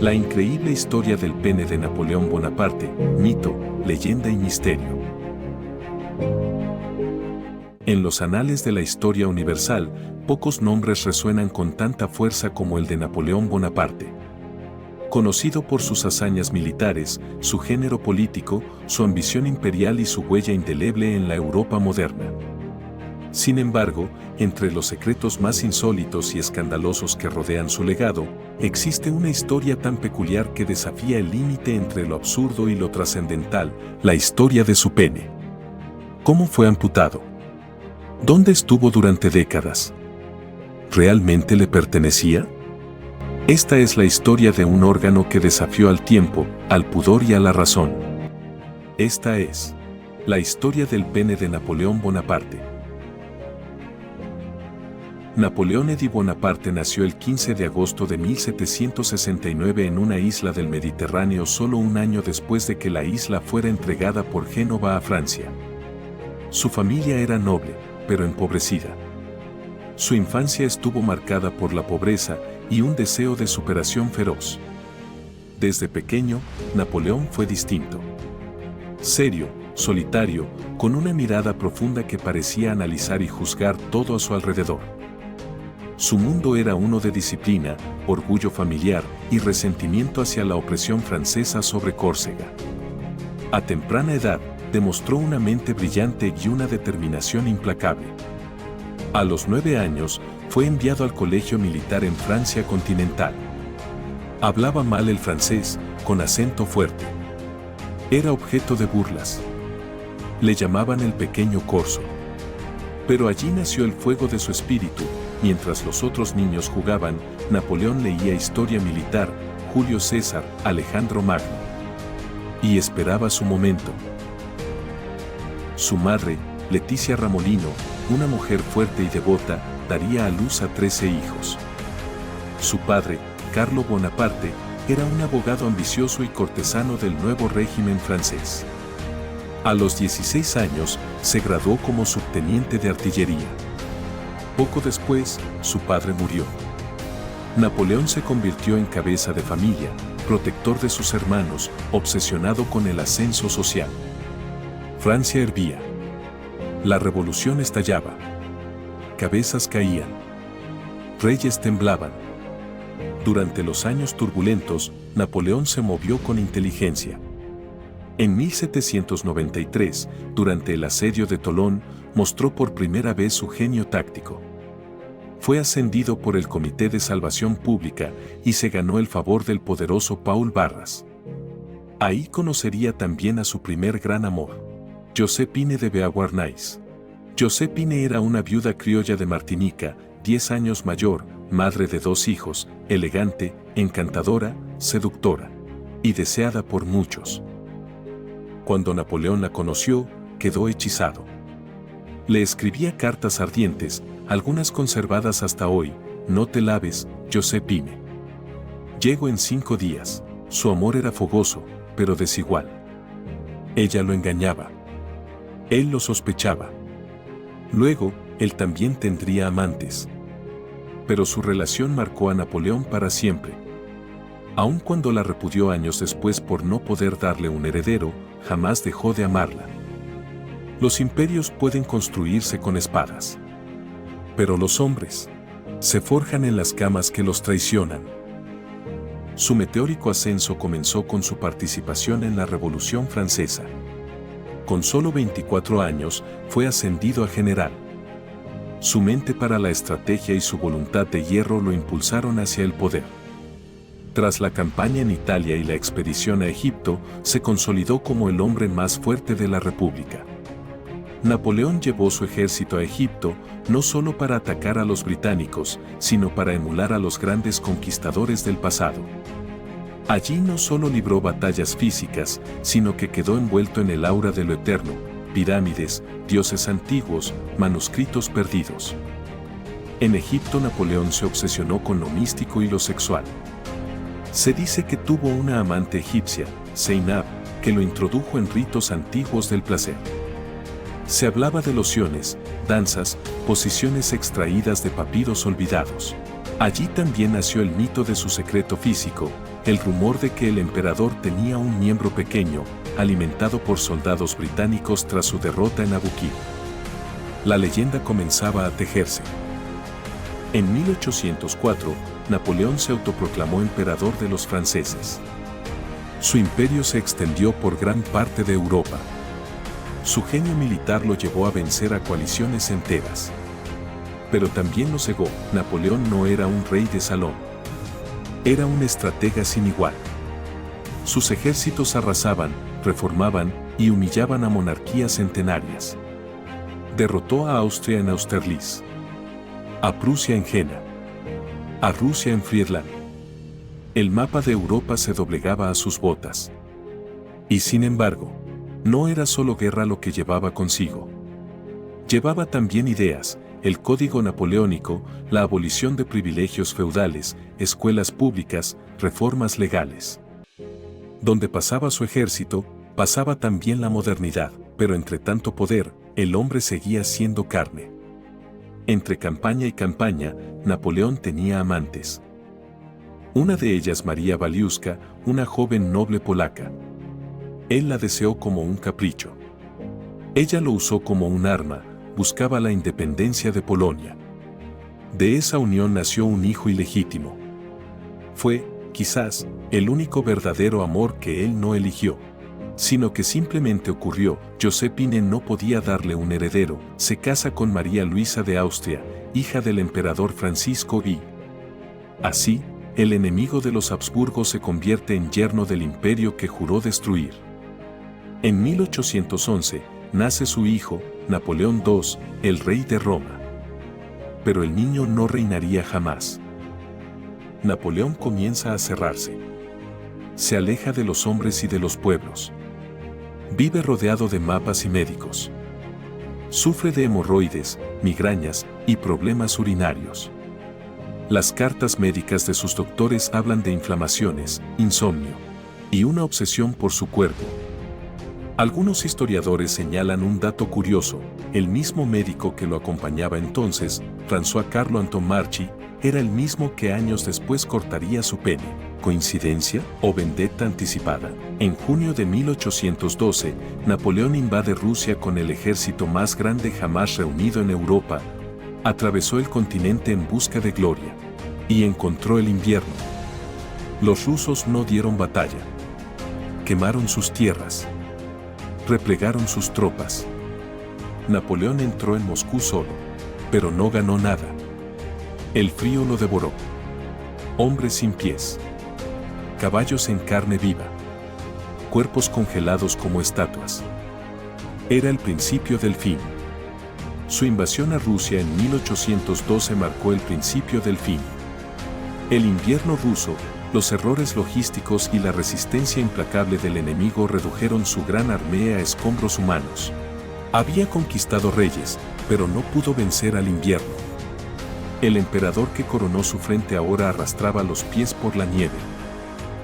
La increíble historia del pene de Napoleón Bonaparte, mito, leyenda y misterio. En los anales de la historia universal, pocos nombres resuenan con tanta fuerza como el de Napoleón Bonaparte. Conocido por sus hazañas militares, su género político, su ambición imperial y su huella indeleble en la Europa moderna. Sin embargo, entre los secretos más insólitos y escandalosos que rodean su legado, existe una historia tan peculiar que desafía el límite entre lo absurdo y lo trascendental, la historia de su pene. ¿Cómo fue amputado? ¿Dónde estuvo durante décadas? ¿Realmente le pertenecía? Esta es la historia de un órgano que desafió al tiempo, al pudor y a la razón. Esta es la historia del pene de Napoleón Bonaparte. Napoleón Eddie Bonaparte nació el 15 de agosto de 1769 en una isla del Mediterráneo solo un año después de que la isla fuera entregada por Génova a Francia. Su familia era noble, pero empobrecida. Su infancia estuvo marcada por la pobreza y un deseo de superación feroz. Desde pequeño, Napoleón fue distinto. Serio, solitario, con una mirada profunda que parecía analizar y juzgar todo a su alrededor. Su mundo era uno de disciplina, orgullo familiar y resentimiento hacia la opresión francesa sobre Córcega. A temprana edad, demostró una mente brillante y una determinación implacable. A los 9 años, fue enviado al colegio militar en Francia continental. Hablaba mal el francés, con acento fuerte. Era objeto de burlas. Le llamaban el pequeño corso. Pero allí nació el fuego de su espíritu. Mientras los otros niños jugaban, Napoleón leía historia militar, Julio César, Alejandro Magno. Y esperaba su momento. Su madre, Leticia Ramolino, una mujer fuerte y devota, daría a luz a 13 hijos. Su padre, Carlo Bonaparte, era un abogado ambicioso y cortesano del nuevo régimen francés. A los 16 años, se graduó como subteniente de artillería. Poco después, su padre murió. Napoleón se convirtió en cabeza de familia, protector de sus hermanos, obsesionado con el ascenso social. Francia hervía. La revolución estallaba. Cabezas caían. Reyes temblaban. Durante los años turbulentos, Napoleón se movió con inteligencia. En 1793, durante el asedio de Tolón, mostró por primera vez su genio táctico. Fue ascendido por el Comité de Salvación Pública y se ganó el favor del poderoso Paul Barras. Ahí conocería también a su primer gran amor, Joséphine de Beauharnais. Joséphine era una viuda criolla de Martinica, 10 años mayor, madre de 2 hijos, elegante, encantadora, seductora y deseada por muchos. Cuando Napoleón la conoció, quedó hechizado. Le escribía cartas ardientes, algunas conservadas hasta hoy: no te laves, Joséphine. Llego en 5 días. Su amor era fogoso, pero desigual. Ella lo engañaba. Él lo sospechaba. Luego, él también tendría amantes. Pero su relación marcó a Napoleón para siempre. Aun cuando la repudió años después por no poder darle un heredero, jamás dejó de amarla. Los imperios pueden construirse con espadas. Pero los hombres se forjan en las camas que los traicionan. Su meteórico ascenso comenzó con su participación en la Revolución Francesa. Con solo 24 años, fue ascendido a general. Su mente para la estrategia y su voluntad de hierro lo impulsaron hacia el poder. Tras la campaña en Italia y la expedición a Egipto, se consolidó como el hombre más fuerte de la República. Napoleón llevó su ejército a Egipto, no solo para atacar a los británicos, sino para emular a los grandes conquistadores del pasado. Allí no solo libró batallas físicas, sino que quedó envuelto en el aura de lo eterno: pirámides, dioses antiguos, manuscritos perdidos. En Egipto, Napoleón se obsesionó con lo místico y lo sexual. Se dice que tuvo una amante egipcia, Zeinab, que lo introdujo en ritos antiguos del placer. Se hablaba de lociones, danzas, posiciones extraídas de papiros olvidados. Allí también nació el mito de su secreto físico, el rumor de que el emperador tenía un miembro pequeño, alimentado por soldados británicos tras su derrota en Abukir. La leyenda comenzaba a tejerse. En 1804, Napoleón se autoproclamó emperador de los franceses. Su imperio se extendió por gran parte de Europa. Su genio militar lo llevó a vencer a coaliciones enteras. Pero también lo cegó. Napoleón no era un rey de salón. Era un estratega sin igual. Sus ejércitos arrasaban, reformaban y humillaban a monarquías centenarias. Derrotó a Austria en Austerlitz, a Prusia en Jena, a Rusia en Friedland. El mapa de Europa se doblegaba a sus botas. Y sin embargo, no era solo guerra lo que llevaba consigo. Llevaba también ideas, el Código Napoleónico, la abolición de privilegios feudales, escuelas públicas, reformas legales. Donde pasaba su ejército, pasaba también la modernidad, pero entre tanto poder, el hombre seguía siendo carne. Entre campaña y campaña, Napoleón tenía amantes. Una de ellas María Waliuszka, una joven noble polaca. Él la deseó como un capricho. Ella lo usó como un arma, buscaba la independencia de Polonia. De esa unión nació un hijo ilegítimo. Fue, quizás, el único verdadero amor que él no eligió, sino que simplemente ocurrió. Josephine no podía darle un heredero, se casa con María Luisa de Austria, hija del emperador Francisco y así, el enemigo de los Habsburgo se convierte en yerno del imperio que juró destruir. En 1811, nace su hijo, Napoleón II, el rey de Roma. Pero el niño no reinaría jamás. Napoleón comienza a cerrarse. Se aleja de los hombres y de los pueblos. Vive rodeado de mapas y médicos. Sufre de hemorroides, migrañas y problemas urinarios. Las cartas médicas de sus doctores hablan de inflamaciones, insomnio y una obsesión por su cuerpo. Algunos historiadores señalan un dato curioso: el mismo médico que lo acompañaba entonces, François Carlo Antomarchi, era el mismo que años después cortaría su pene. ¿Coincidencia o vendetta anticipada? En junio de 1812, Napoleón invade Rusia con el ejército más grande jamás reunido en Europa. Atravesó el continente en busca de gloria. Y encontró el invierno. Los rusos no dieron batalla. Quemaron sus tierras. Replegaron sus tropas. Napoleón entró en Moscú solo, pero no ganó nada. El frío lo devoró. Hombres sin pies. Caballos en carne viva. Cuerpos congelados como estatuas. Era el principio del fin. Su invasión a Rusia en 1812 marcó el principio del fin. El invierno ruso, los errores logísticos y la resistencia implacable del enemigo redujeron su gran armée a escombros humanos. Había conquistado reyes, pero no pudo vencer al invierno. El emperador que coronó su frente ahora arrastraba los pies por la nieve.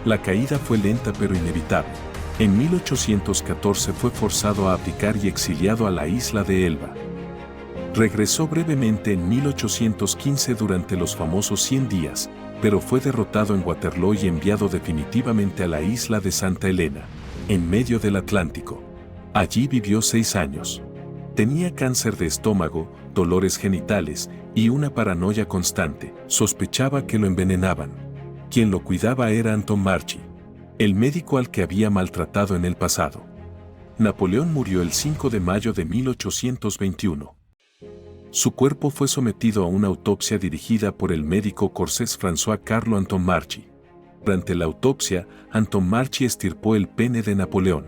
La caída fue lenta pero inevitable. En 1814 fue forzado a abdicar y exiliado a la isla de Elba. Regresó brevemente en 1815 durante los famosos 100 días, pero fue derrotado en Waterloo y enviado definitivamente a la isla de Santa Elena, en medio del Atlántico. Allí vivió 6 años. Tenía cáncer de estómago, dolores genitales y una paranoia constante. Sospechaba que lo envenenaban. Quien lo cuidaba era Antomarchi, el médico al que había maltratado en el pasado. Napoleón murió el 5 de mayo de 1821. Su cuerpo fue sometido a una autopsia dirigida por el médico corsés François Carlo Antomarchi. Durante la autopsia, Antomarchi estirpó el pene de Napoleón.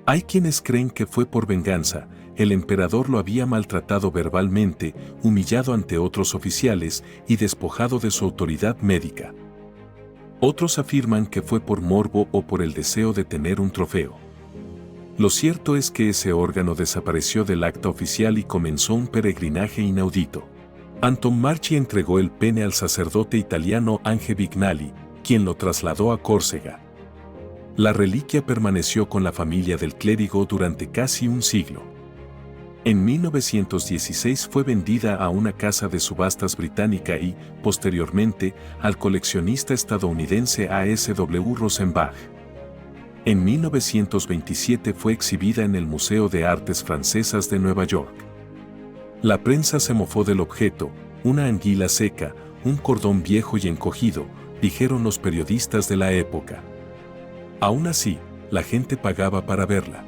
Hay quienes creen que fue por venganza. El emperador lo había maltratado verbalmente, humillado ante otros oficiales y despojado de su autoridad médica. Otros afirman que fue por morbo o por el deseo de tener un trofeo. Lo cierto es que ese órgano desapareció del acta oficial y comenzó un peregrinaje inaudito. Antomarchi entregó el pene al sacerdote italiano Ange Vignali, quien lo trasladó a Córcega. La reliquia permaneció con la familia del clérigo durante casi un siglo. En 1916 fue vendida a una casa de subastas británica y, posteriormente, al coleccionista estadounidense A.S.W. Rosenbach. En 1927 fue exhibida en el Museo de Artes Francesas de Nueva York. La prensa se mofó del objeto, una anguila seca, un cordón viejo y encogido, dijeron los periodistas de la época. Aún así, la gente pagaba para verla.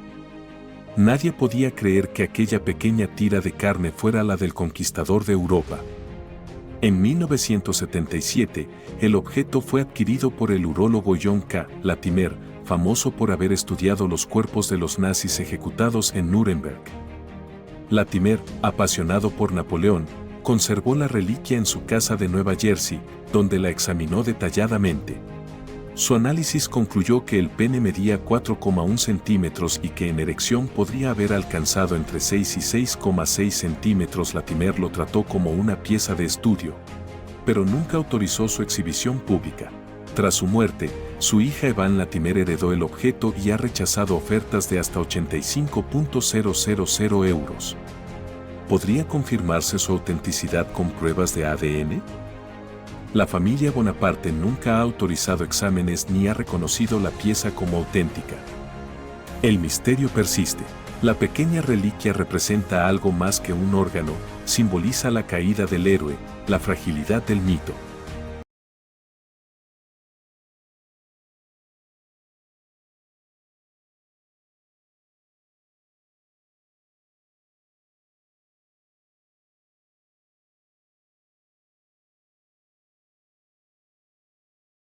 Nadie podía creer que aquella pequeña tira de carne fuera la del conquistador de Europa. En 1977, el objeto fue adquirido por el urólogo John K. Latimer, famoso por haber estudiado los cuerpos de los nazis ejecutados en Nuremberg. Latimer, apasionado por Napoleón, conservó la reliquia en su casa de Nueva Jersey, donde la examinó detalladamente. Su análisis concluyó que el pene medía 4,1 centímetros y que en erección podría haber alcanzado entre 6 y 6,6 centímetros. Latimer lo trató como una pieza de estudio, pero nunca autorizó su exhibición pública. Tras su muerte, su hija Evan Latimer heredó el objeto y ha rechazado ofertas de hasta 85.000 euros. ¿Podría confirmarse su autenticidad con pruebas de ADN? La familia Bonaparte nunca ha autorizado exámenes ni ha reconocido la pieza como auténtica. El misterio persiste. La pequeña reliquia representa algo más que un órgano, simboliza la caída del héroe, la fragilidad del mito.